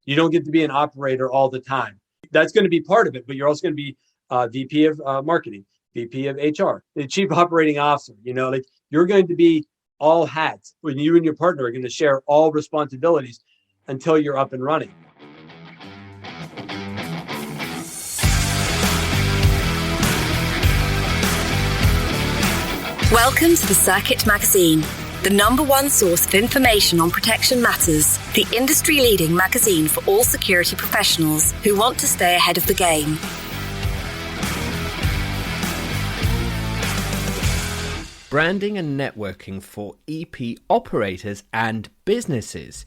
You don't get to be an operator all the time. That's going to be part of it, but you're also going to be VP of marketing, VP of HR, the chief operating officer. Like you're going to be all hats when you and your partner are going to share all responsibilities until you're up and running. Welcome to the Circuit Magazine, the #1 source of information on protection matters, the industry-leading magazine for all security professionals who want to stay ahead of the game. Branding and networking for EP operators and businesses.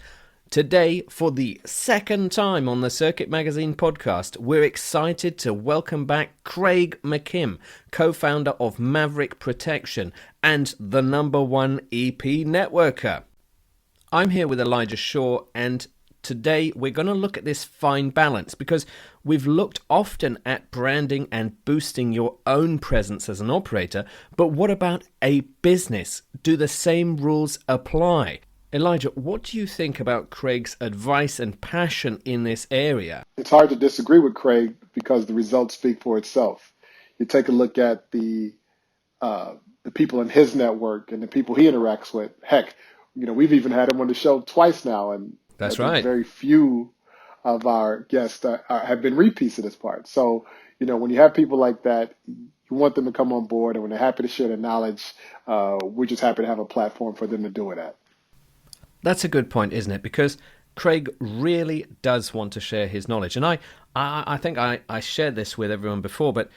Today, for the second time on the Circuit Magazine podcast, we're excited to welcome back Craig McKim, co-founder of Maverick Protection and the #1 EP networker. I'm here with Elijah Shaw, and today we're going to look at this fine balance because we've looked often at branding and boosting your own presence as an operator, but what about a business? Do the same rules apply? Elijah, what do you think about Craig's advice and passion in this area? It's hard to disagree with Craig because the results speak for itself. You take a look at the people in his network and the people he interacts with. Heck, we've even had him on the show twice now, and that's I think right. Very few of our guests have been repeats of this part. So, when you have people like that, you want them to come on board, and when they're happy to share their knowledge, we're just happy to have a platform for them to do it at. That's a good point, isn't it? Because Craig really does want to share his knowledge. And I think I shared this with everyone before, but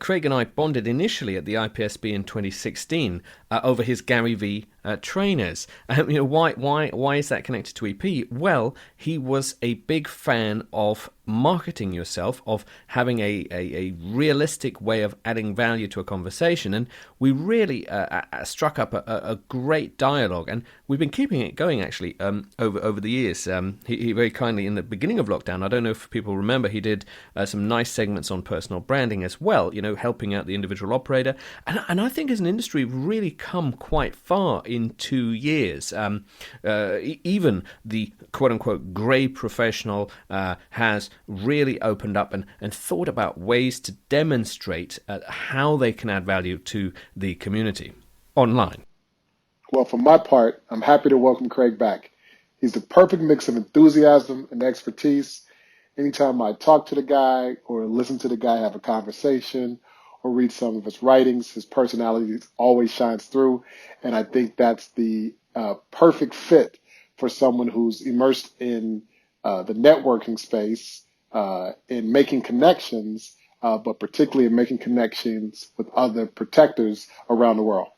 Craig and I bonded initially at the IPSB in 2016 over his Gary V trainers. Why is that connected to EP? Well, he was a big fan of marketing yourself, of having a realistic way of adding value to a conversation, and we really struck up a great dialogue, and we've been keeping it going actually over the years. He very kindly, in the beginning of lockdown, I don't know if people remember, he did some nice segments on personal branding as well, helping out the individual operator, and I think as an industry we've really come quite far in 2 years. Even the quote-unquote grey professional has really opened up and thought about ways to demonstrate how they can add value to the community online. Well, for my part, I'm happy to welcome Craig back. He's the perfect mix of enthusiasm and expertise. Anytime I talk to the guy or listen to the guy have a conversation or read some of his writings, his personality always shines through. And I think that's the perfect fit for someone who's immersed in the networking space, in making connections, but particularly in making connections with other protectors around the world.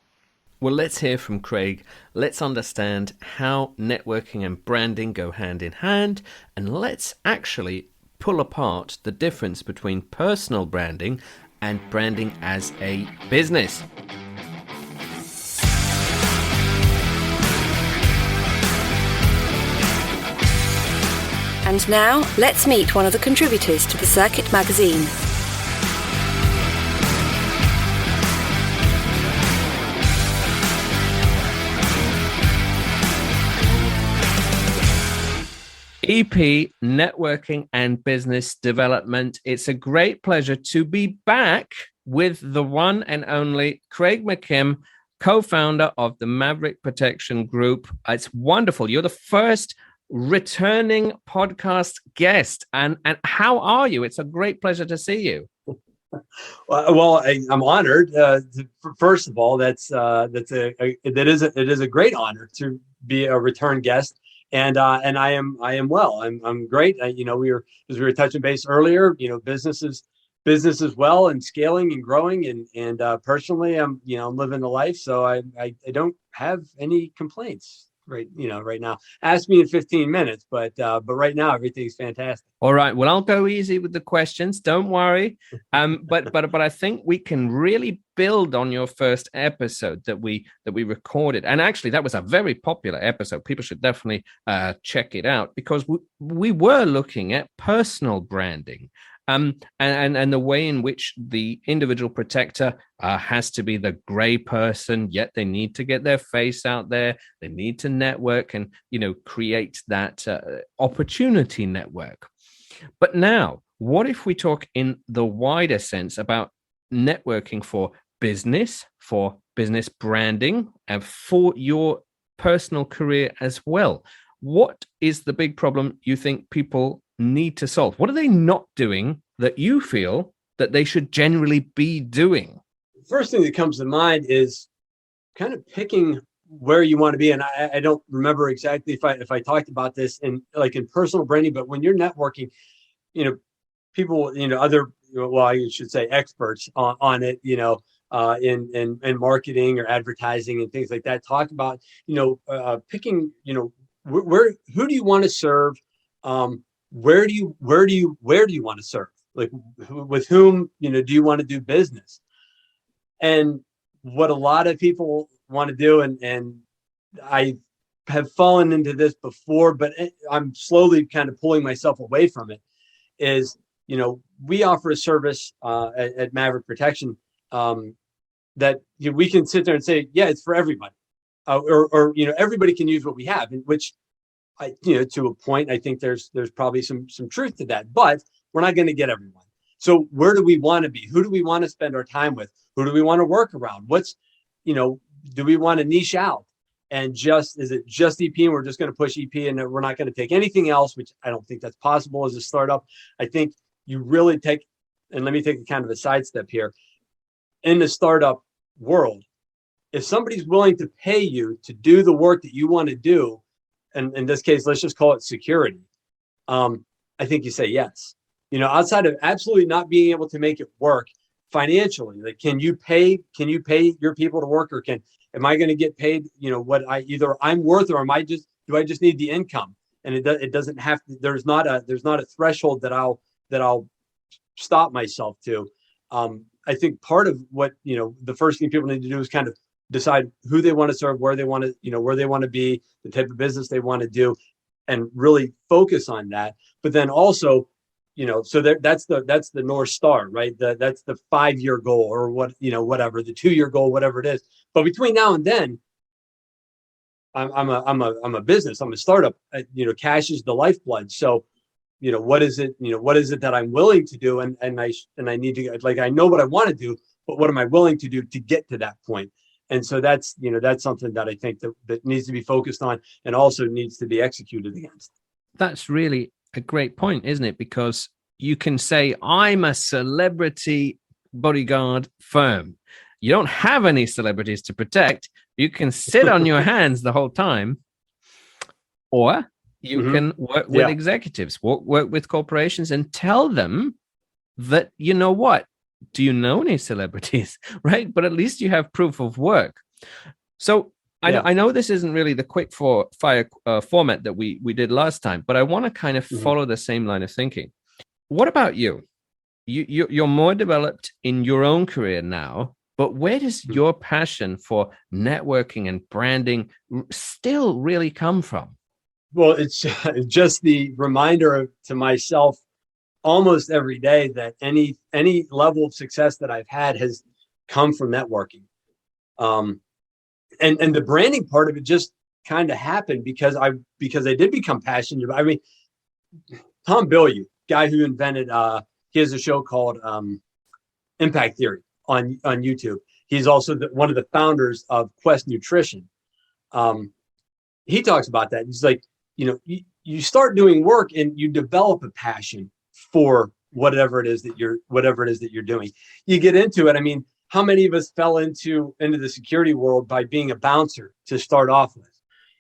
Well, let's hear from Craig. Let's understand how networking and branding go hand in hand, and let's actually pull apart the difference between personal branding and branding as a business. And now, let's meet one of the contributors to the Circuit Magazine. EP, networking and business development. It's a great pleasure to be back with the one and only Craig McKim, co-founder of the Maverick Protection Group. It's wonderful. You're the first returning podcast guest. And how are you? It's a great pleasure to see you. Well, I'm honored. First of all, it is a great honor to be a return guest. And I am well. I'm great. As we were touching base earlier, business is well and scaling and growing, and personally, I'm living the life, so I don't have any complaints right now. Ask me in 15 minutes, but right now everything's fantastic. All right. Well, I'll go easy with the questions. Don't worry. But I think we can really build on your first episode that we recorded, and actually that was a very popular episode. People should definitely check it out because we were looking at personal branding And the way in which the individual protector has to be the gray person, yet they need to get their face out there. They need to network and, create that opportunity network. But now, what if we talk in the wider sense about networking for business branding, and for your personal career as well? What is the big problem you think people need to solve? What are they not doing that you feel that they should generally be doing? First thing that comes to mind is kind of picking where you want to be. And I don't remember exactly if I talked about this in personal branding, but when you're networking, people, I should say experts on it, in marketing or advertising and things like that, talk about, picking, who do you want to serve? Where do you want to serve? Like, with whom, do you want to do business? And what a lot of people want to do, and I have fallen into this before, but I'm slowly kind of pulling myself away from it, is, we offer a service at Maverick Protection that we can sit there and say, yeah, it's for everybody, or everybody can use what we have, and which to a point, I think there's probably some truth to that, but we're not going to get everyone. So where do we want to be? Who do we want to spend our time with? Who do we want to work around? What's, do we want to niche out? And is it just EP, and we're just going to push EP and we're not going to take anything else, which I don't think that's possible as a startup. I think you really and let me take a kind of a sidestep here. In the startup world, if somebody's willing to pay you to do the work that you want to do, and in this case, let's just call it security, I think you say yes. Outside of absolutely not being able to make it work financially, like, can you pay your people to work, or am I going to get paid, what I'm worth, or do I just need the income? And it doesn't have to, there's not a threshold that I'll stop myself to. I think part of what, the first thing people need to do is kind of decide who they want to serve, where they want to be, the type of business they want to do, and really focus on that. But then also, so that's the North Star, right? That's the 5-year goal, or whatever, the 2-year goal, whatever it is. But between now and then, I'm a business, I'm a startup. Cash is the lifeblood. So, what is it that I'm willing to do? And I need to, like, I know what I want to do, but what am I willing to do to get to that point? And so that's something that I think that needs to be focused on, and also needs to be executed against. That's really a great point, isn't it? Because you can say, I'm a celebrity bodyguard firm. You don't have any celebrities to protect. You can sit on your hands the whole time, or you can work with executives, work with corporations, and tell them that, what? Do you know any celebrities? Right? But at least you have proof of work. So I know this isn't really the quick fire format that we did last time, but I want to kind of follow the same line of thinking. What about you? You're more developed in your own career now, but where does your passion for networking and branding still really come from? Well, it's just the reminder to myself almost every day that any level of success that I've had has come from networking. And the branding part of it just kind of happened because I did become passionate. I mean, Tom Bilyeu, guy who invented, he has a show called Impact Theory on YouTube. He's also one of the founders of Quest Nutrition. He talks about that. He's like, you start doing work and you develop a passion for whatever it is that you're doing. You get into it. I mean, how many of us fell into the security world by being a bouncer to start off with?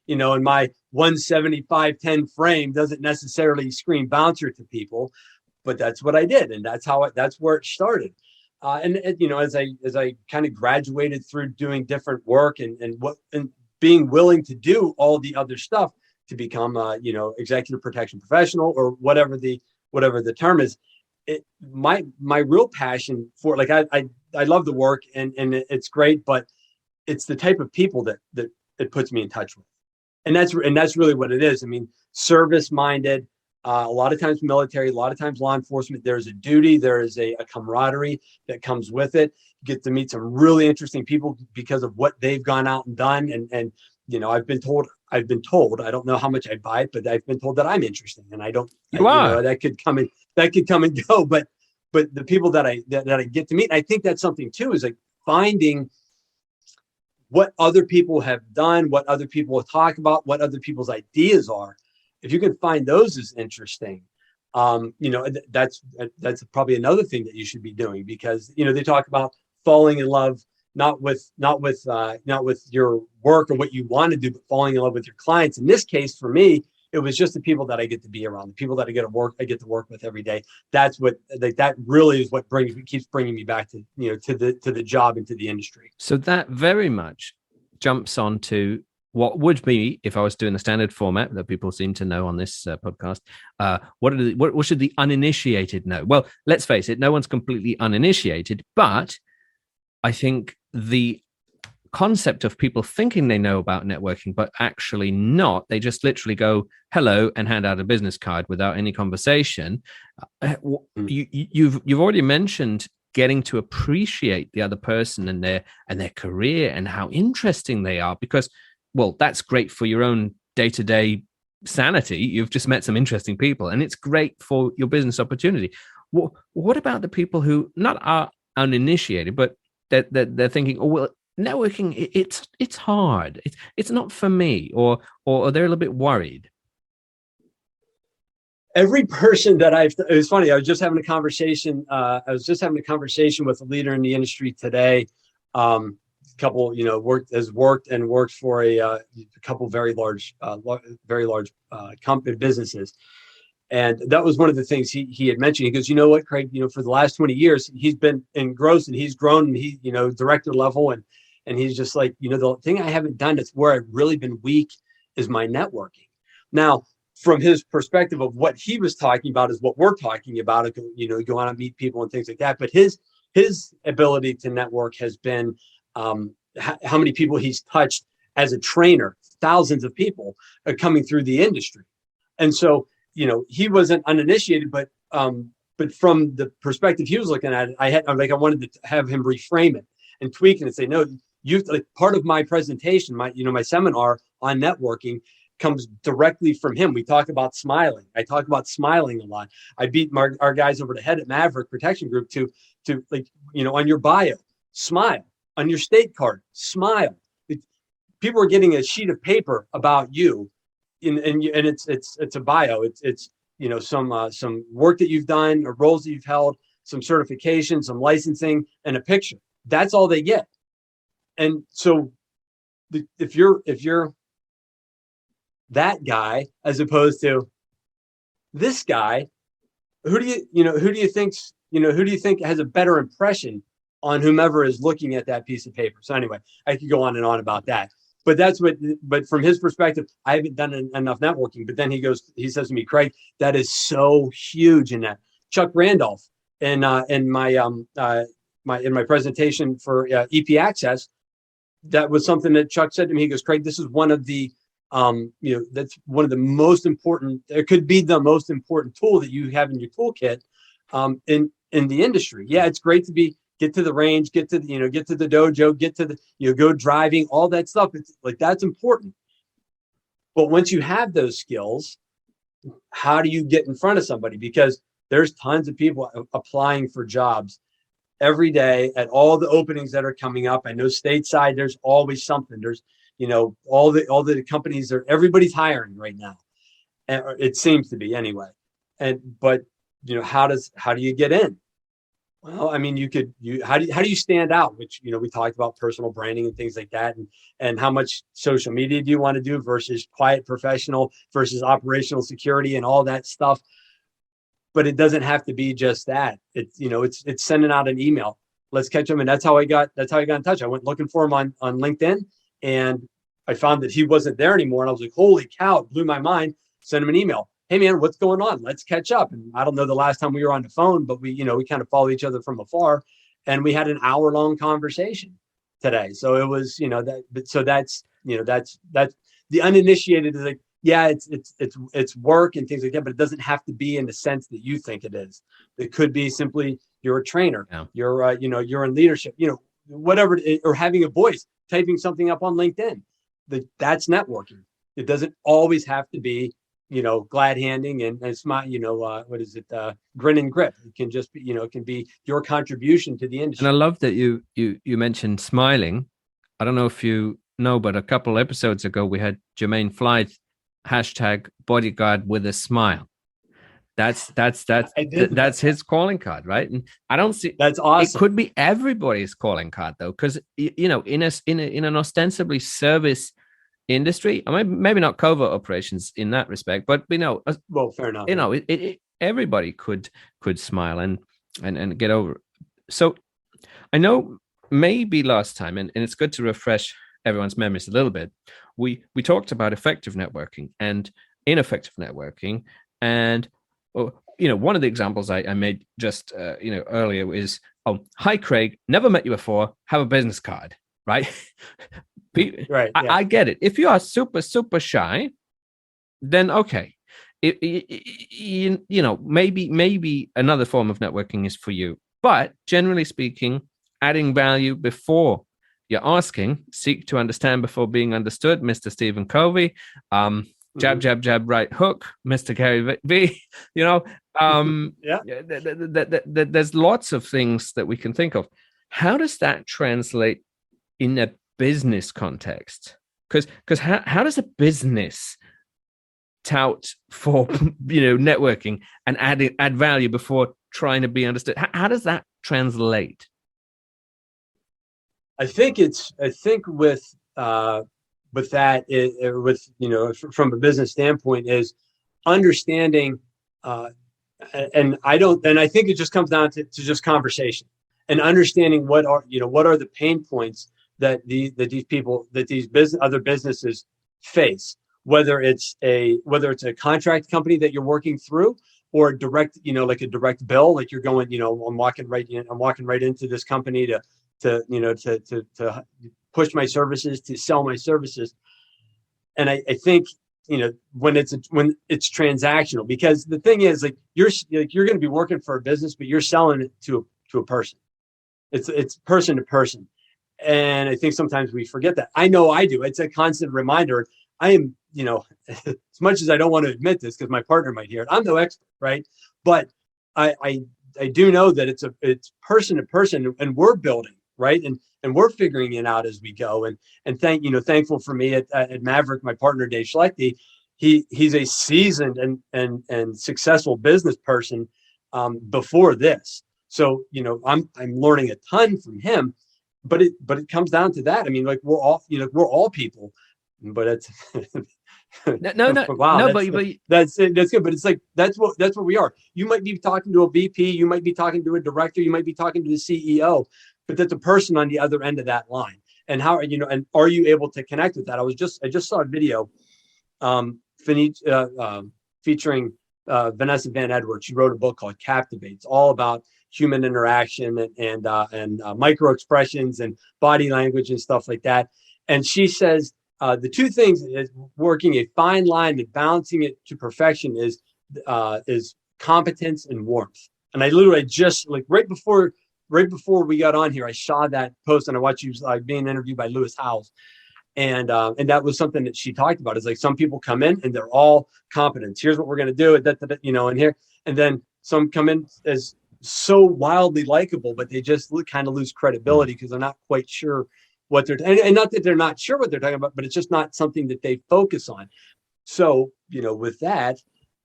And my 175-10 frame doesn't necessarily scream bouncer to people, but that's what I did, and that's where it started. And as I kind of graduated through doing different work and being willing to do all the other stuff to become executive protection professional, or whatever the term is, my real passion for, like, I love the work and it's great, but it's the type of people that it puts me in touch with. And that's really what it is. I mean, service minded, A lot of times military, a lot of times law enforcement, there's a duty, there is a camaraderie that comes with it. You get to meet some really interesting people because of what they've gone out and done. And I've been told, I don't know how much I buy it, but I've been told that I'm interesting, and I don't, You are. that could come and go. But the people that I get to meet, I think that's something too, is like finding what other people have done, what other people talk about, what other people's ideas are. If you can find those is interesting, that's probably another thing that you should be doing, because they talk about falling in love not with your work or what you want to do, but falling in love with your clients. In this case, for me, it was just the people that I get to be around, the people that I get to work with every day. That's what, like, that really is what keeps bringing me back to the job and to the industry. So that very much jumps on to what would be, if I was doing the standard format that people seem to know on this podcast, what should the uninitiated know? Well, let's face it, no one's completely uninitiated, but I think the concept of people thinking they know about networking, but actually not, they just literally go hello and hand out a business card without any conversation. You've already mentioned getting to appreciate the other person and their career and how interesting they are, because, well, that's great for your own day-to-day sanity. You've just met some interesting people, and it's great for your business opportunity. What about the people who not are uninitiated, but they're thinking, oh, well, networking, it's hard. It's not for me, or they're a little bit worried. Every person that it was funny. I was just having a conversation with a leader in the industry today. Couple, worked for a couple very large company businesses. And that was one of the things he had mentioned. He goes, you know what, Craig, for the last 20 years, he's been engrossed and he's grown, and he, director level. And he's just like, the thing I haven't done, that's where I've really been weak, is my networking. Now, from his perspective of what he was talking about is what we're talking about, go out and meet people and things like that. But his ability to network has been how many people he's touched as a trainer, thousands of people coming through the industry. And so, he wasn't uninitiated, but from the perspective he was looking at it, I wanted to have him reframe it and tweak it and say, no, part of my presentation, my seminar on networking comes directly from him. We talk about smiling. I talk about smiling a lot. I beat our guys over the head at Maverick Protection Group to on your bio, smile. On your state card, smile. People are getting a sheet of paper about you, and it's a bio. It's some work that you've done or roles that you've held, some certification, some licensing, and a picture. That's all they get. And so, if you're that guy as opposed to this guy, who do you think has a better impression on whomever is looking at that piece of paper? So anyway, I could go on and on about that, but from his perspective, I haven't done enough networking. But then he says to me, Craig, that is so huge in that. Chuck Randolph in my presentation for EP Access, that was something that Chuck said to me. He goes, Craig, this is one of the that's one of the most important. It could be the most important tool that you have in your toolkit in the industry. Yeah, it's great to get to the range, get to the dojo, get to the, go driving, all that stuff. It's like, that's important. But once you have those skills, how do you get in front of somebody? Because there's tons of people applying for jobs every day at all the openings that are coming up. I know stateside, there's always something. There's, all the companies everybody's hiring right now. And it seems to be anyway. But how do you get in? Well, I mean, how do you stand out? Which, we talked about personal branding and things like that, and how much social media do you want to do versus quiet professional versus operational security and all that stuff. But it doesn't have to be just that. It's sending out an email. Let's catch him. And that's how I got in touch. I went looking for him on LinkedIn, and I found that he wasn't there anymore. And I was like, holy cow, it blew my mind. Send him an email. Hey man, what's going on? Let's catch up. And I don't know the last time we were on the phone, but we kind of follow each other from afar, and we had an hour-long conversation today. So it was, that's the uninitiated is like, yeah, it's work and things like that, but it doesn't have to be in the sense that you think it is. It could be simply you're a trainer, Yeah. you're you're in leadership, whatever, or having a voice, typing something up on LinkedIn. That's networking. It doesn't always have to be glad handing and smile. What is it? Grin and grip. It can just be it can be your contribution to the And I industry. love that you mentioned smiling. I don't know if you know, but a couple episodes ago we had Jermaine Flight hashtag bodyguard with a smile. That's his calling card, right? And I don't see That's awesome. It could be everybody's calling card though, because in an ostensibly service industry, I mean, maybe not covert operations in that respect, but well, fair enough. Everybody could smile and get over it. So I know maybe last time, and it's good to refresh everyone's memories a little bit. We talked about effective networking and ineffective networking, and one of the examples I made just earlier is, hi Craig, never met you before, have a business card, right? Right. Yeah. I get it. If you are super shy, then okay. Maybe another form of networking is for you. But generally speaking, adding value before you're asking, seek to understand before being understood, Mr. Stephen Covey. Jab, jab, jab, right hook, Mr. Gary V. Yeah. There's lots of things that we can think of. How does that translate in a business context? Because how does a business tout for networking and add value before trying to be understood? How does that translate? I think with that, from a business standpoint, is understanding, and I think it just comes down to just conversation and understanding what are the pain points that these other businesses face, whether it's a contract company that you're working through, or direct, like a direct bill, like you're going, I'm walking right into this company to push my services, to sell my services. And I think, when it's transactional, because the thing is, like, you're going to be working for a business, but you're selling it to a person. It's person to person. And I think sometimes we forget that. I know I do. It's a constant reminder. I am, as much as I don't want to admit this because my partner might hear it, I'm no expert, right? But I do know that it's person to person, and we're building, right? And we're figuring it out as we go. And thankful for me at Maverick, my partner Dave Schlechte, he's a seasoned and successful business person before this. So I'm learning a ton from him, but it comes down to that. I mean, like, we're all people, but it's no. Wow, no, that's good. But it's like that's what we are. You might be talking to a VP, you might be talking to a director, you might be talking to the CEO, but that's a person on the other end of that line. And how and are you able to connect with that? I just saw a video featuring Vanessa Van Edwards. She wrote a book called Captivate. It's all about human interaction and micro expressions and body language and stuff like that. And she says the two things is working a fine line and balancing it to perfection is competence and warmth. And I literally just, like, right before we got on here, I saw that post and I watched you being interviewed by Lewis Howes. And that was something that she talked about. Is like, some people come in and they're all competent. Here's what we're going to do. And here, and then some come in as so wildly likable, but they just kind of lose credibility because they're not quite sure what they're, and not that they're not sure what they're talking about, but it's just not something that they focus on. So, with that,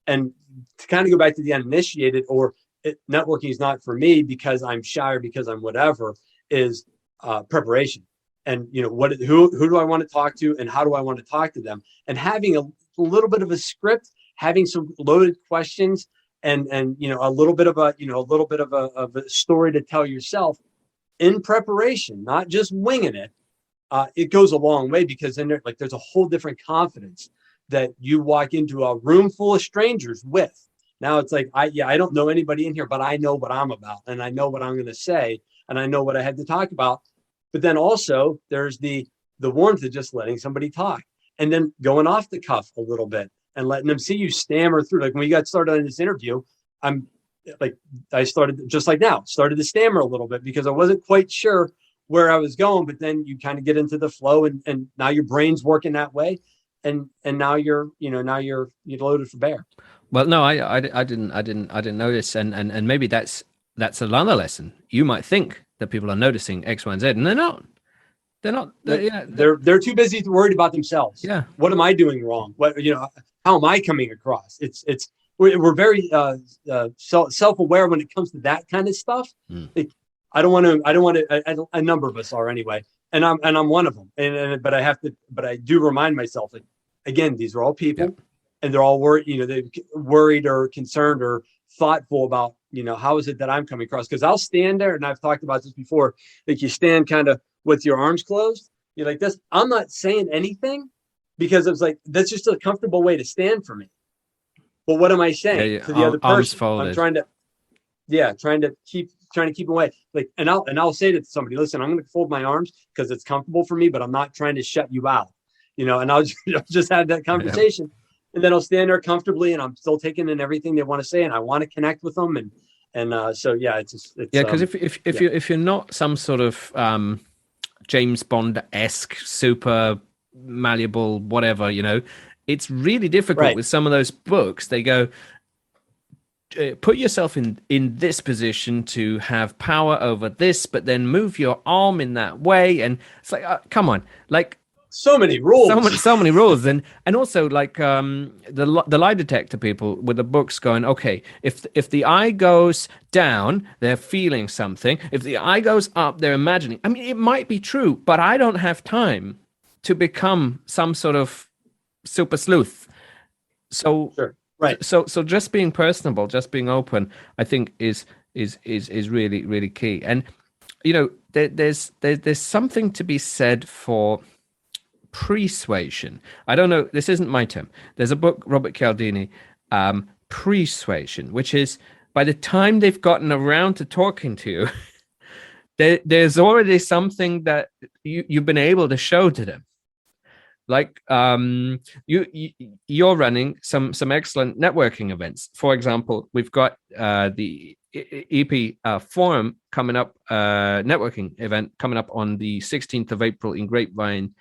and to kind of go back to the uninitiated, or networking is not for me because I'm shy or because I'm whatever, is preparation. And who do I want to talk to, and how do I want to talk to them, and having a little bit of a script, having some loaded questions, and a little bit of a story to tell yourself in preparation, not just winging it. It goes a long way, because then there's a whole different confidence that you walk into a room full of strangers with. Now it's like, I don't know anybody in here, but I know what I'm about, and I know what I'm going to say, and I know what I had to talk about. But then also there's the warmth of just letting somebody talk. and then going off the cuff a little bit and letting them see you stammer through. Like when we got started on this interview, I started just like now, started to stammer a little bit because I wasn't quite sure where I was going, but then you kind of get into the flow and now your brain's working that way. And now you're loaded for bear. Well, no, I didn't notice. And maybe that's another lesson. You might think that people are noticing X, Y, and Z, and they're not. They're too busy worried about themselves. Yeah. What am I doing wrong? How am I coming across? We're very self-aware when it comes to that kind of stuff. Like, I don't want to. A number of us are anyway, and I'm one of them. But I do remind myself that again, these are all people, and they're all worried. They're worried or concerned or thoughtful about how is it that I'm coming across? Because I'll stand there, and I've talked about this before. Like you stand kind of with your arms closed. You're like this. I'm not saying anything because it's like that's just a comfortable way to stand for me. But what am I saying to the other person? I'm trying to keep away. Like, and I'll say to somebody, listen, I'm going to fold my arms because it's comfortable for me, but I'm not trying to shut you out, and I'll just have that conversation, and then I'll stand there comfortably, and I'm still taking in everything they want to say, and I want to connect with them, it's because if you're not some sort of James Bond-esque super malleable whatever, it's really difficult with some of those books. They go, put yourself in this position to have power over this, but then move your arm in that way. And it's like, come on, like so many rules, so many rules. And also like the lie detector people with the books going, okay, if the eye goes down, they're feeling something. If the eye goes up, they're imagining. I mean, it might be true, but I don't have time to become some sort of super sleuth. So sure. Right. So just being personable, just being open, I think is really, really key. And there's something to be said for pre-suasion. I don't know, this isn't my term. There's a book, Robert Cialdini, pre-suasion, which is by the time they've gotten around to talking to you, there's already something that you've been able to show to them. Like you're running some excellent networking events. For example, we've got the EP forum coming up, networking event coming up on the 16th of April in Grapevine,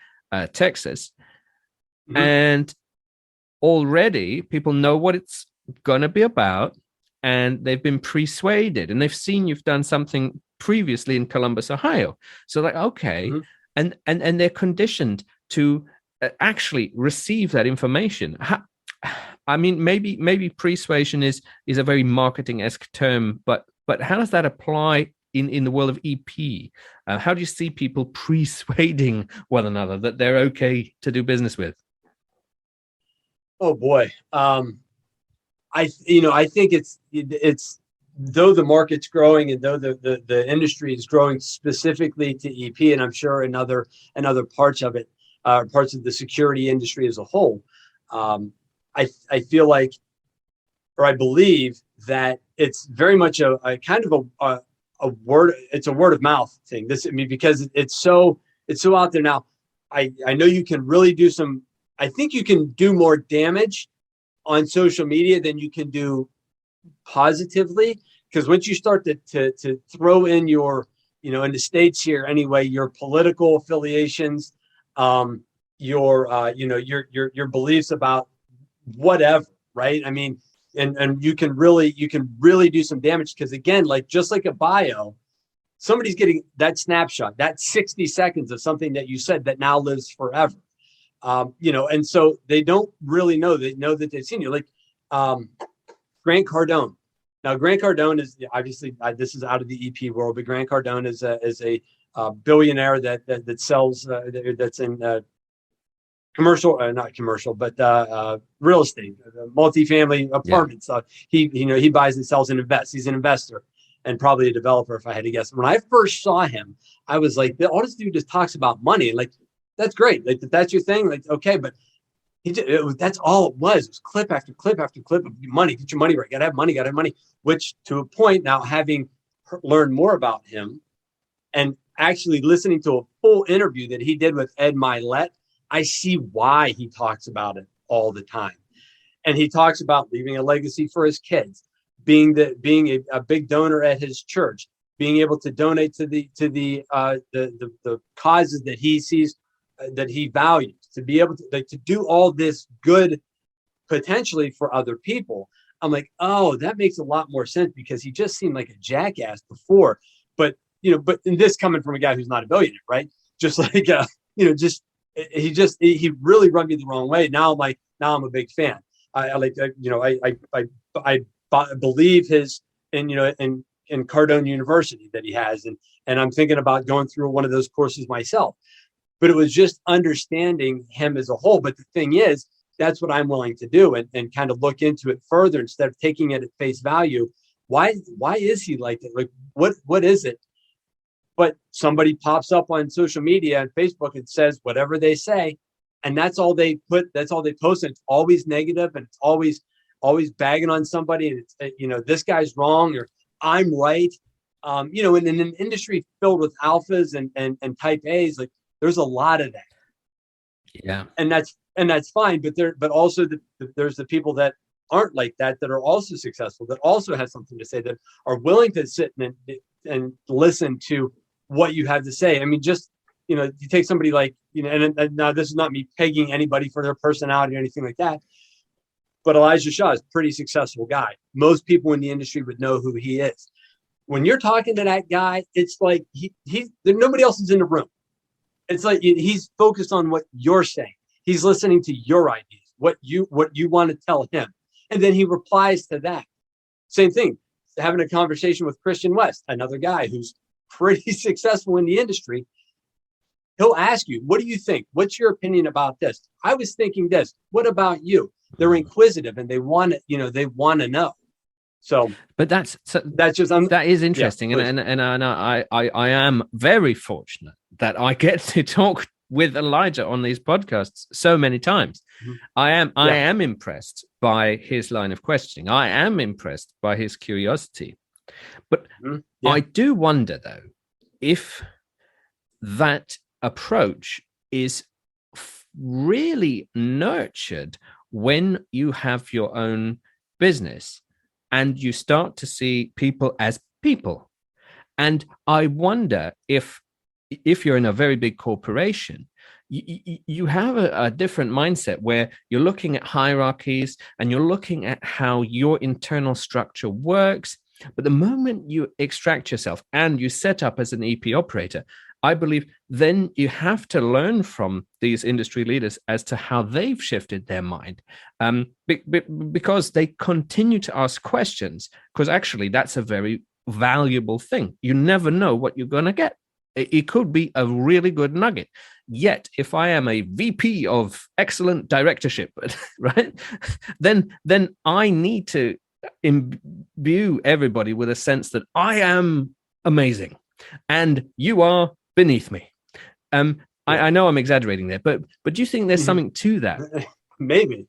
Texas. Mm-hmm. And already people know what it's going to be about, and they've been pre-suaded, and they've seen you've done something previously in Columbus, Ohio. So like, okay, mm-hmm. and they're conditioned to actually receive that information. I mean, maybe persuasion is a very marketing-esque term, but how does that apply in the world of EP? How do you see people persuading one another that they're okay to do business with? Oh boy, I think it's though the market's growing and though the industry is growing specifically to EP, and I'm sure in other parts of it. Parts of the security industry as a whole. I feel like, or I believe that it's very much a kind of a word. It's a word of mouth thing. Because it's so out there now. I know you can really do some. I think you can do more damage on social media than you can do positively. Because once you start to throw in your, in the States here anyway, your political affiliations. Your beliefs about whatever, right? I mean, and you can really do some damage because again, just like a bio, somebody's getting that snapshot, that 60 seconds of something that you said that now lives forever. And so they don't really know. They know that they've seen you. Like Grant Cardone. Now, Grant Cardone is obviously this is out of the EP world, but Grant Cardone is a billionaire that sells that's in not commercial, but real estate, multifamily apartments. Yeah. He buys and sells and invests. He's an investor and probably a developer, if I had to guess. When I first saw him, I was like, all this dude just talks about money. Like, that's great. Like, that's your thing. Like, okay, but that's all it was. It was clip after clip after clip of money. Get your money right. Gotta have money. Which, to a point, now having learned more about him and actually listening to a full interview that he did with Ed Milet, I see why he talks about it all the time. And he talks about leaving a legacy for his kids, being a big donor at his church, being able to donate to the causes that he sees, that he values, to be able to do all this good potentially for other people. I'm like, oh, that makes a lot more sense, because he just seemed like a jackass before. But in this, coming from a guy who's not a billionaire, right? Just like he really rubbed me the wrong way. Now I'm a big fan. I believe his in Cardone University that he has, and I'm thinking about going through one of those courses myself. But it was just understanding him as a whole. But the thing is, that's what I'm willing to do, and kind of look into it further instead of taking it at face value. Why is he like that? Like, what is it? But somebody pops up on social media and Facebook and says whatever they say, and that's all they put. That's all they post. And it's always negative, and it's always bagging on somebody. And it's this guy's wrong, or I'm right. In an industry filled with alphas and type A's, like, there's a lot of that. Yeah, and that's fine. But also there's the people that aren't like that are also successful, that also have something to say, that are willing to sit and listen to what you have to say. I mean, just you take somebody like and now this is not me pegging anybody for their personality or anything like that, but Elijah Shaw is a pretty successful guy. Most people in the industry would know who he is. When you're talking to that guy, it's like nobody else is in the room. It's like he's focused on what you're saying. He's listening to your ideas, what you want to tell him. And then he replies to that. Same thing, having a conversation with Christian West, another guy who's pretty successful in the industry. He'll ask you, what do you think? What's your opinion about this? I was thinking this. What about you? They're inquisitive, and they want to know. So, but that is interesting. Yeah, and I am very fortunate that I get to talk with Elijah on these podcasts so many times. Mm-hmm. I am impressed by his line of questioning. I am impressed by his curiosity. But I do wonder, though, if that approach is really nurtured when you have your own business and you start to see people as people. And I wonder if you're in a very big corporation, you have a different mindset where you're looking at hierarchies and you're looking at how your internal structure works. But the moment you extract yourself and you set up as an EP operator, I believe then you have to learn from these industry leaders as to how they've shifted their mind, because they continue to ask questions, because actually that's a very valuable thing. You never know what you're going to get. It could be a really good nugget. Yet, if I am a VP of excellent directorship, right, then I need to imbue everybody with a sense that I am amazing and you are beneath me. I know I'm exaggerating there, but do you think there's something to that? Maybe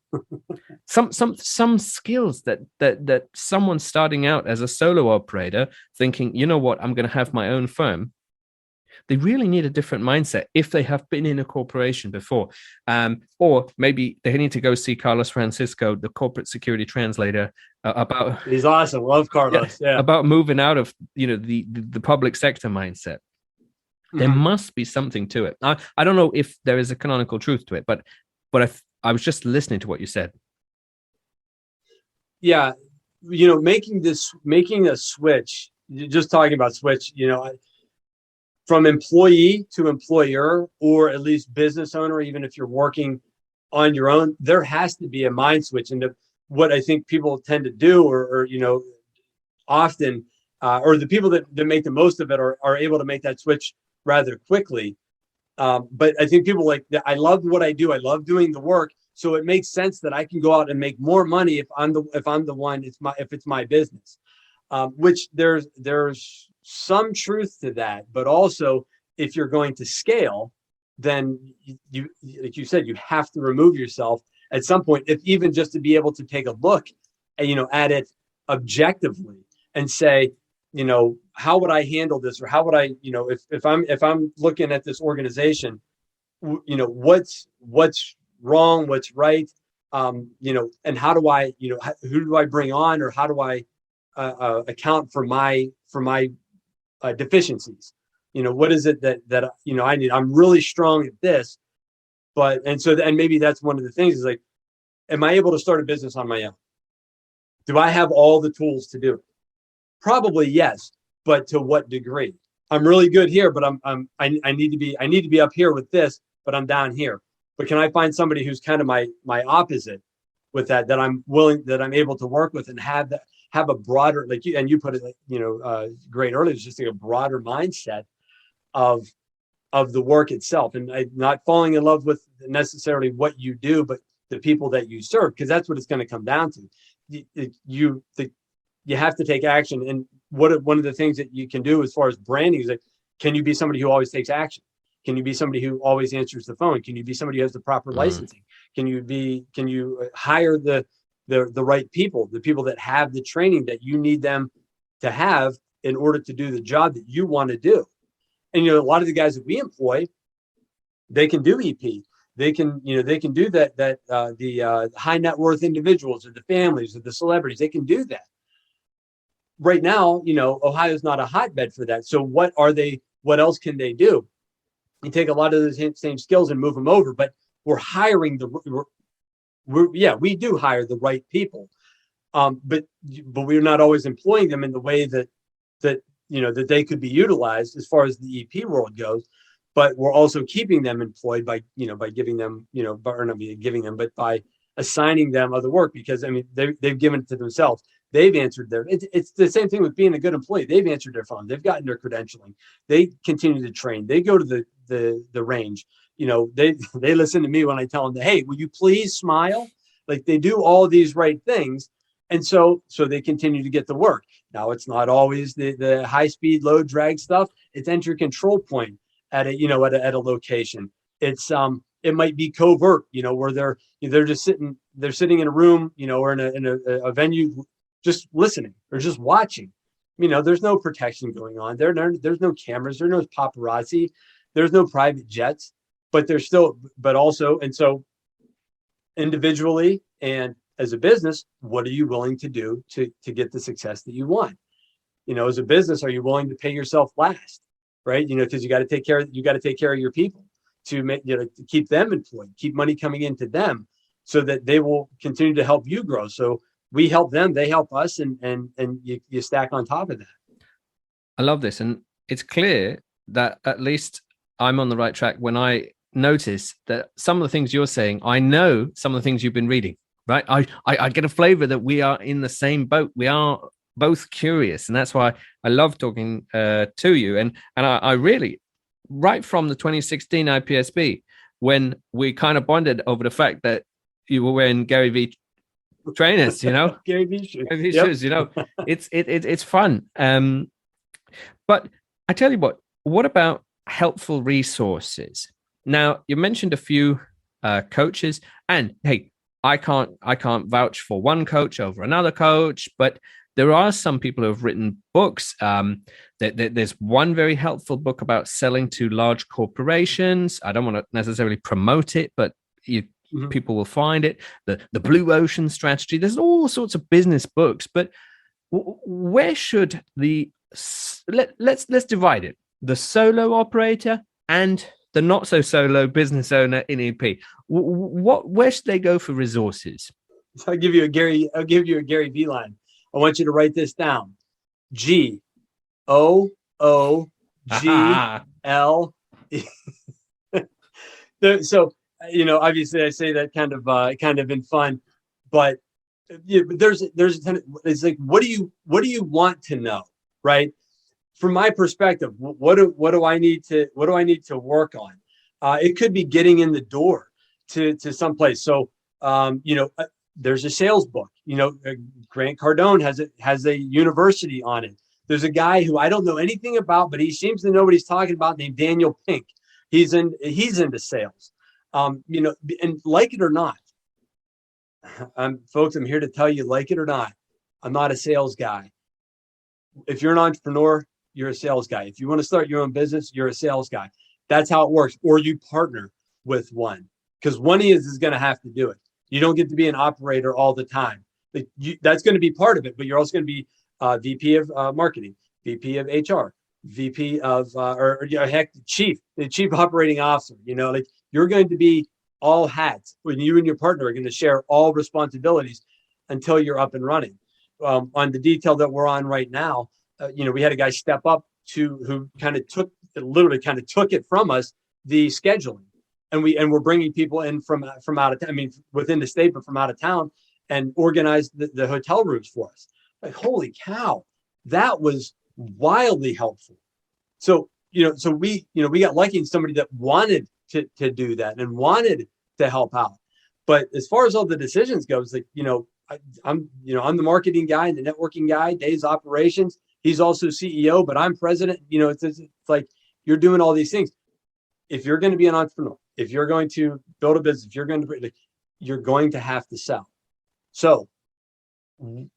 some skills that someone starting out as a solo operator thinking, you know what, I'm going to have my own firm. They really need a different mindset if they have been in a corporation before. Or maybe they need to go see Carlos Francisco, the corporate security translator, about... He's awesome. Love Carlos. Yeah. About moving out of the public sector mindset. There must be something to it. I don't know if there is a canonical truth to it, but I was just listening to what you said. Yeah. Making a switch, just talking about switch, from employee to employer, or at least business owner, even if you're working on your own, there has to be a mind switch. And what I think people tend to do, or often, or the people that make the most of it are able to make that switch rather quickly. But I think people I love what I do. I love doing the work. So it makes sense that I can go out and make more money if I'm the one, if it's my business, which there's some truth to that. But also, if you're going to scale, then you like you said, you have to remove yourself at some point, if even just to be able to take a look at it objectively and say, how would I handle this? Or how would I, if I'm looking at this organization, what's wrong, what's right, and how do I, who do I bring on, or how do I account for my deficiencies? What is it that I need? I'm really strong at this, and maybe that's one of the things is like, am I able to start a business on my own? Do I have all the tools to do it? Probably yes, but to what degree? I'm really good here, but I need to be up here with this, but I'm down here. But can I find somebody who's kind of my opposite with that I'm able to work with and have a broader, like you put it, great earlier, it's just like a broader mindset of the work itself, and not falling in love with necessarily what you do, but the people that you serve, because that's what it's going to come down to. You have to take action. And one of the things that you can do as far as branding is like, can you be somebody who always takes action? Can you be somebody who always answers the phone? Can you be somebody who has the proper licensing? Can you hire the right people, the people that have the training that you need them to have in order to do the job that you want to do? And, a lot of the guys that we employ, they can do EP. They can do that, the high net worth individuals or the families or the celebrities, they can do that. Right now, Ohio's not a hotbed for that. So what else can they do? You take a lot of the same skills and move them over, but we're hiring we do hire the right people. But we're not always employing them in the way that they could be utilized as far as the EP world goes. But we're also keeping them employed by giving them, or not giving them, but by assigning them other work, because they've given it to themselves. They've answered it's the same thing with being a good employee. They've answered their phone. They've gotten their credentialing. They continue to train. They go to the range. They listen to me when I tell them, hey, will you please smile? Like, they do all these right things. And so they continue to get the work. Now, it's not always the high speed, low drag stuff. It's enter control point at a location. It might be covert, where they're just sitting in a room, or in a venue, just listening or just watching. There's no protection going on. There's no cameras. There's no paparazzi. There's no private jets. But also, and so individually and as a business, what are you willing to do to get the success that you want? As a business, are you willing to pay yourself last? Right? Because you got to take care of your people to make, to keep them employed, keep money coming into them, so that they will continue to help you grow. So we help them, they help us, and you stack on top of that. I love this. And it's clear that at least I'm on the right track when I notice that some of the things you're saying, I know some of the things you've been reading, right? I get a flavor that we are in the same boat. We are both curious. And that's why I love talking to you. And I really, right from the 2016 IPSB, when we kind of bonded over the fact that you were wearing Gary V trainers, Gary V shoes. Gary V shoes, it's fun. But I tell you what about helpful resources? Now, you mentioned a few coaches, and hey, I can't vouch for one coach over another coach, but there are some people who have written books. There's one very helpful book about selling to large corporations. I don't want to necessarily promote it, but people will find it. The Blue Ocean Strategy. There's all sorts of business books, but where should let's divide it: the solo operator and the not so solo business owner in EP. Where should they go for resources? So I'll give you a Gary V line. I want you to write this down. GOOGL. So, obviously I say that kind of in fun, but there's a ton of, it's like, what do you want to know? Right. From my perspective, what do I need to work on? It could be getting in the door to some place. So, there's a sales book, Grant Cardone has a university on it. There's a guy who I don't know anything about, but he seems to know what he's talking about, named Daniel Pink. He's into sales. And like it or not, folks, I'm here to tell you, like it or not, I'm not a sales guy. If you're an entrepreneur, you're a sales guy. If you want to start your own business, you're a sales guy. That's how it works. Or you partner. with one, because one is going to have to do it. You don't get to be an operator all the time. That's going to be part of it, but you're also going to be VP of marketing, VP of HR, VP of, heck, the chief operating officer. Like, you're going to be all hats when you and your partner are going to share all responsibilities until you're up and running. On the detail that we're on right now, we had a guy step up who literally took it from us, the scheduling, and we're bringing people in from out of town. I mean, within the state, but from out of town, and organized the hotel rooms for us. Like, holy cow, that was wildly helpful. So we got lucky in somebody that wanted to do that and wanted to help out. But as far as all the decisions goes, like, I'm the marketing guy and the networking guy. Dave's operations. He's also CEO, but I'm president. It's like, you're doing all these things. If you're going to be an entrepreneur, if you're going to build a business, you're going to have to sell. So,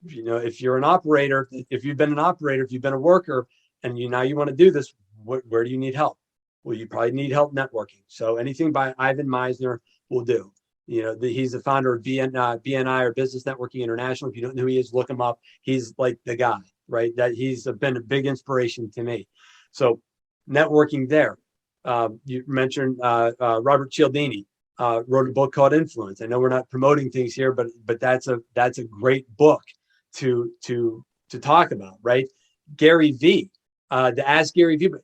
if you're an operator, if you've been an operator, if you've been a worker, and now you want to do this, where do you need help? Well, you probably need help networking. So anything by Ivan Meisner will do. He's the founder of BNI, or Business Networking International. If you don't know who he is, look him up. He's like the guy, right? That he's been a big inspiration to me. So networking there. You mentioned Robert Cialdini wrote a book called Influence. I know we're not promoting things here, but that's a great book to talk about, right? Gary V, the Ask Gary V, but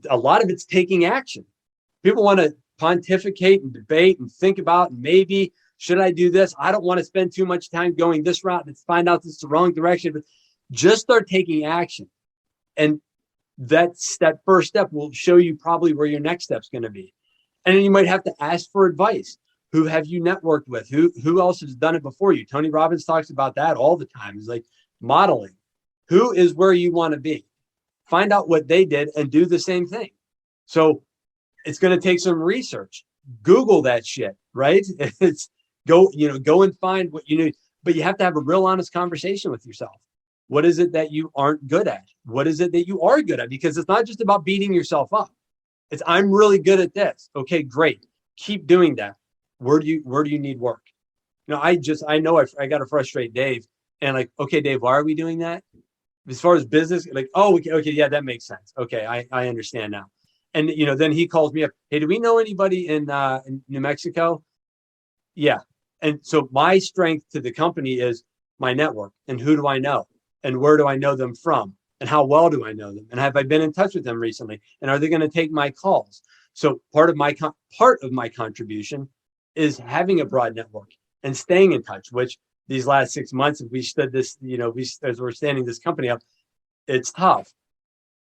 a lot of it's taking action. People want to pontificate and debate and think about, maybe should I do this? I don't want to spend too much time going this route and find out this is the wrong direction. But just start taking action, and that first step will show you probably where your next step's going to be. And then you might have to ask for advice. Who have you networked with? Who else has done it before you? Tony Robbins talks about that all the time. It's like modeling. Who is where you want to be? Find out what they did and do the same thing. So it's going to take some research. Google that shit, right? It's go and find what you need. But you have to have a real honest conversation with yourself. What is it that you aren't good at? What is it that you are good at? Because it's not just about beating yourself up. It's, I'm really good at this. Okay, great. Keep doing that. Where do you need work? I know I got to frustrate Dave, and like, okay, Dave, why are we doing that? As far as business, like, oh, okay, yeah, that makes sense. Okay, I understand now. And then he calls me up. Hey, do we know anybody in New Mexico? Yeah. And so my strength to the company is my network, and who do I know, and where do I know them from, and how well do I know them, and have I been in touch with them recently, and are they going to take my calls? So part of my contribution is having a broad network and staying in touch. Which these last 6 months, if we stood this, as we're standing this company up, it's tough,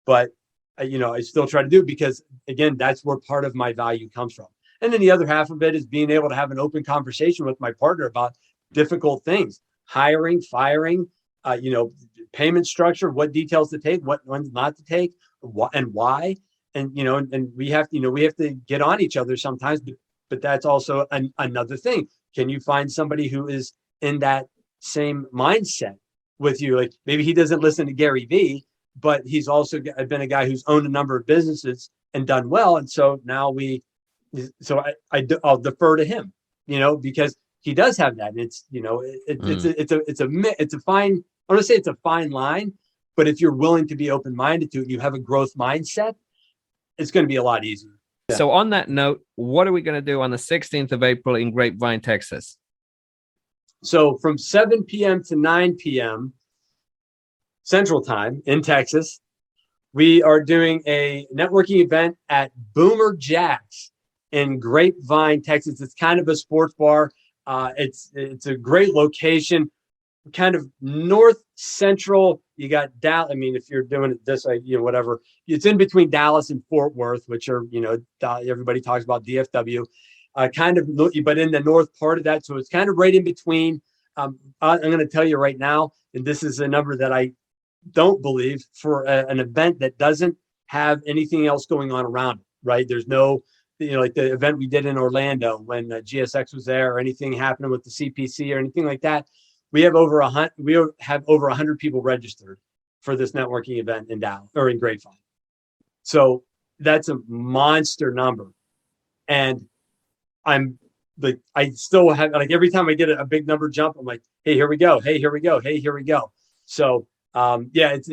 but I still try to do it, because again, that's where part of my value comes from. And then the other half of it is being able to have an open conversation with my partner about difficult things, hiring, firing, payment structure, what details to take, what ones not to take, and why. And, and we have to get on each other sometimes, but that's also another thing. Can you find somebody who is in that same mindset with you? Like, maybe he doesn't listen to Gary Vee, but he's also been a guy who's owned a number of businesses and done well. And so now I'll defer to him, because he does have that. And it's, it's a fine, I want to say it's a fine line, but if you're willing to be open-minded to it, you have a growth mindset, it's going to be a lot easier. Yeah. So on that note, what are we going to do on the 16th of April in Grapevine, Texas? So from 7 p.m. to 9 p.m. Central Time in Texas, we are doing a networking event at Boomer Jack's in Grapevine, Texas. It's kind of a sports bar. It's a great location, kind of north central. You got Dallas. I mean, if you're doing it this way, whatever. It's in between Dallas and Fort Worth, which are, everybody talks about DFW, but in the north part of that. So it's kind of right in between. I'm going to tell you right now, and this is a number that I don't believe for an event that doesn't have anything else going on around it, right? There's no, like the event we did in Orlando when GSX was there, or anything happening with the CPC or anything like that. We have over 100 people registered for this networking event in Dallas or in Grapevine. So that's a monster number. And I'm like, I still have, like, every time I get a big number jump, I'm like, hey, here we go. Hey, here we go. Hey, here we go. So, yeah, it's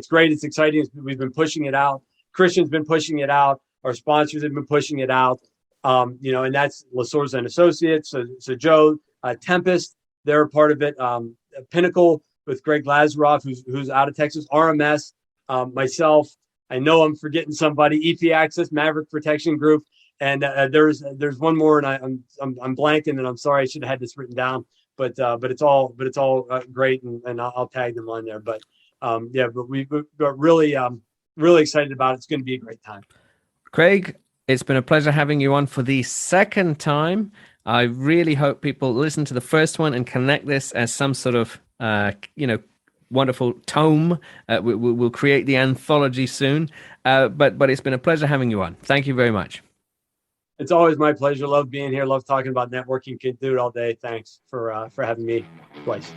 great. It's exciting. We've been pushing it out. Christian's been pushing it out. Our sponsors have been pushing it out. And that's LaSource and Associates. So Joe, Tempest, they're a part of it. Pinnacle with Greg Lazaroff, who's out of Texas. RMS, myself. I know I'm forgetting somebody. EP Access, Maverick Protection Group, and there's one more, and I'm blanking, and I'm sorry. I should have had this written down, but it's all great, and I'll tag them on there. But but we're really really excited about it. It's going to be a great time. Craig, it's been a pleasure having you on for the second time. I really hope people listen to the first one and connect this as some sort of, wonderful tome. We'll create the anthology soon. But it's been a pleasure having you on. Thank you very much. It's always my pleasure. Love being here. Love talking about networking. Could do it all day. Thanks for having me twice.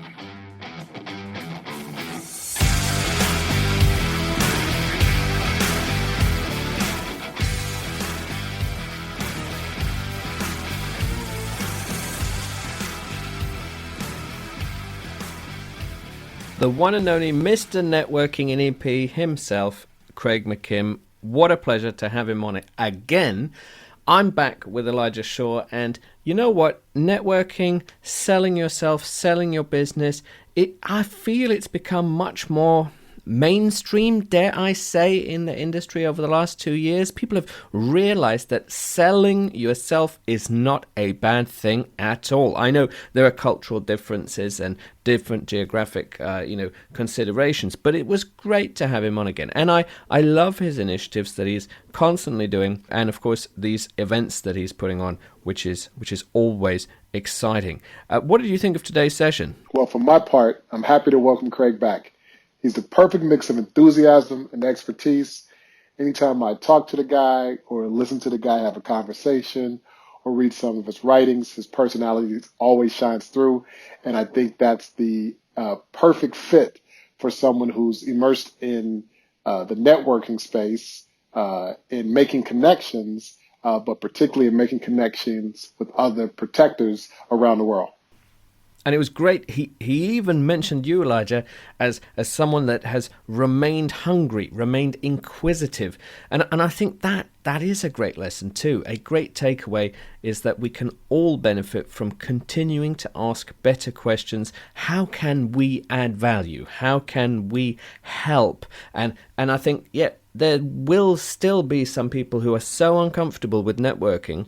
The one and only Mr. Networking in EP himself, Craig McKim. What a pleasure to have him on it again. I'm back with Elijah Shaw, and you know what? Networking, selling yourself, selling your business, I feel it's become much more mainstream, dare I say, in the industry over the last 2 years. People have realized that selling yourself is not a bad thing at all. I know there are cultural differences and different geographic considerations, but it was great to have him on again. And I love his initiatives that he's constantly doing, and of course these events that he's putting on, which is always exciting. What did you think of today's session? Well, for my part, I'm happy to welcome Craig back. He's the perfect mix of enthusiasm and expertise. Anytime I talk to the guy or listen to the guy have a conversation or read some of his writings, his personality always shines through. And I think that's the perfect fit for someone who's immersed in the networking space, in making connections, but particularly in making connections with other protectors around the world. And it was great. He even mentioned you, Elijah, as someone that has remained hungry, remained inquisitive. And I think that is a great lesson too. A great takeaway is that we can all benefit from continuing to ask better questions. How can we add value? How can we help? And I think, there will still be some people who are so uncomfortable with networking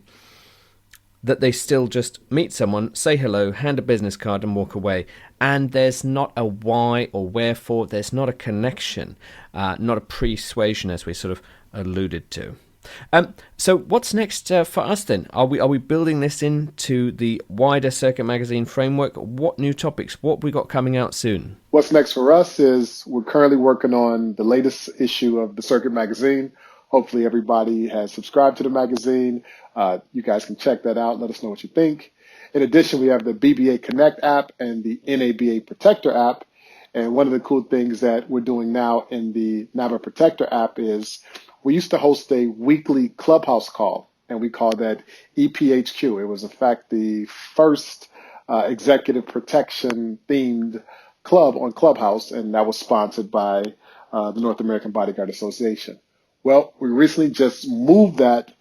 that they still just meet someone, say hello, hand a business card and walk away. And there's not a why or wherefore, there's not a connection, not a persuasion, as we sort of alluded to. So what's next for us then? Are we building this into the wider Circuit Magazine framework? What new topics? What we got coming out soon? What's next for us is we're currently working on the latest issue of the Circuit Magazine. Hopefully everybody has subscribed to the magazine. You guys can check that out. Let us know what you think. In addition, we have the BBA Connect app and the NABA Protector app. And one of the cool things that we're doing now in the NABA Protector app is we used to host a weekly Clubhouse call, and we call that EPHQ. It was, in fact, the first executive protection themed club on Clubhouse, and that was sponsored by the North American Bodyguard Association. Well, we recently just moved that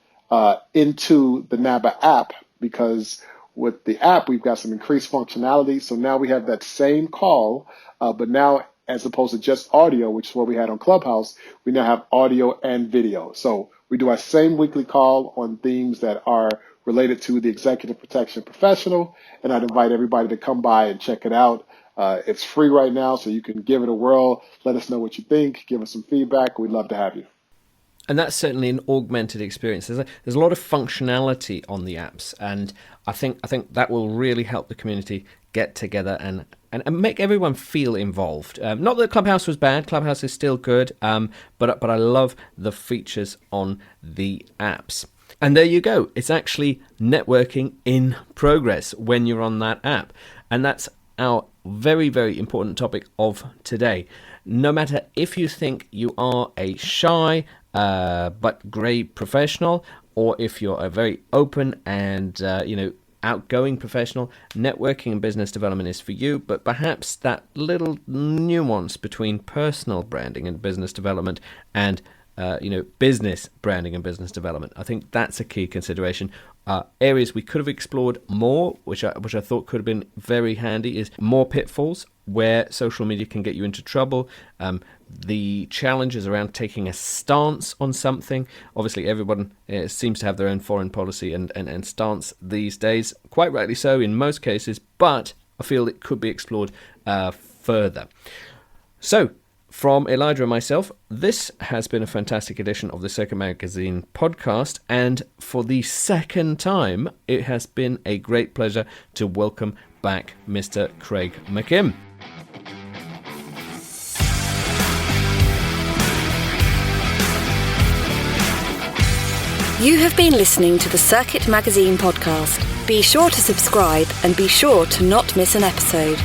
into the NABA app because with the app, we've got some increased functionality. So now we have that same call, but now as opposed to just audio, which is what we had on Clubhouse, we now have audio and video. So we do our same weekly call on themes that are related to the executive protection professional. And I'd invite everybody to come by and check it out. It's free right now, so you can give it a whirl. Let us know what you think. Give us some feedback. We'd love to have you. And that's certainly an augmented experience. There's a lot of functionality on the apps, and I think that will really help the community get together and make everyone feel involved. Not that Clubhouse was bad. Clubhouse is still good, but I love the features on the apps. And there you go. It's actually networking in progress when you're on that app. And that's our very, very important topic of today. No matter if you think you are a shy but great professional, or if you're a very open and, outgoing professional, networking and business development is for you, but perhaps that little nuance between personal branding and business development and business branding and business development, I think that's a key consideration. Areas we could have explored more, which I thought could have been very handy, is more pitfalls where social media can get you into trouble. The challenges around taking a stance on something. Obviously, everyone seems to have their own foreign policy and stance these days, quite rightly so in most cases, but I feel it could be explored further. So, from Elijah and myself, this has been a fantastic edition of the Circuit Magazine podcast, and for the second time, it has been a great pleasure to welcome back Mr. Craig McKim. You have been listening to the Circuit Magazine podcast. Be sure to subscribe and be sure to not miss an episode.